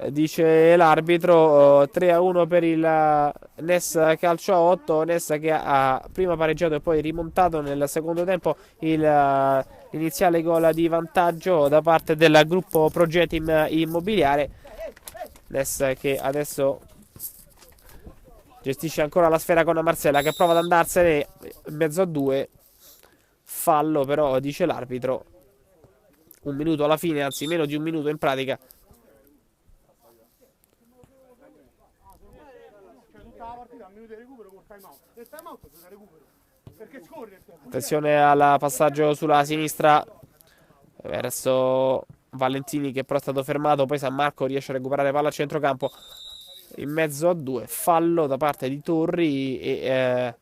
dice l'arbitro 3-1 per il Ness calcio a 8. Ness che ha prima pareggiato e poi rimontato nel secondo tempo l'iniziale gol di vantaggio da parte del gruppo Progetti Immobiliare. Ness che adesso gestisce ancora la sfera con Marcella, che prova ad andarsene in mezzo a due. Fallo però, dice l'arbitro. Un minuto alla fine, anzi meno di un minuto in pratica. Attenzione al passaggio sulla sinistra verso Valentini, che però è stato fermato. Poi San Marco riesce a recuperare palla a centrocampo in mezzo a due. Fallo da parte di Torri e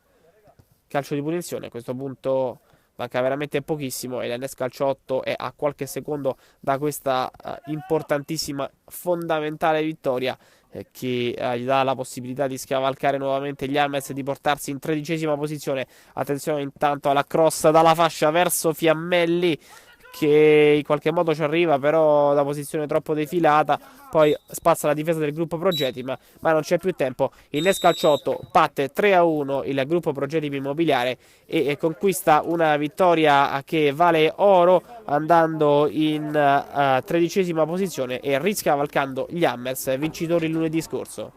calcio di punizione. A questo punto manca veramente pochissimo e l'Ennes calcio 8 è a qualche secondo da questa importantissima, fondamentale vittoria che gli dà la possibilità di scavalcare nuovamente gli Hammers e di portarsi in 13ª posizione. Attenzione intanto alla cross dalla fascia verso Fiammelli, che in qualche modo ci arriva però da posizione troppo defilata, poi spazza la difesa del gruppo Progetti, ma non c'è più tempo. Il Nes Calciotto batte 3-1 il gruppo Progetti Immobiliare e conquista una vittoria che vale oro, andando in 13ª posizione e riscavalcando gli Hammers, vincitori lunedì scorso.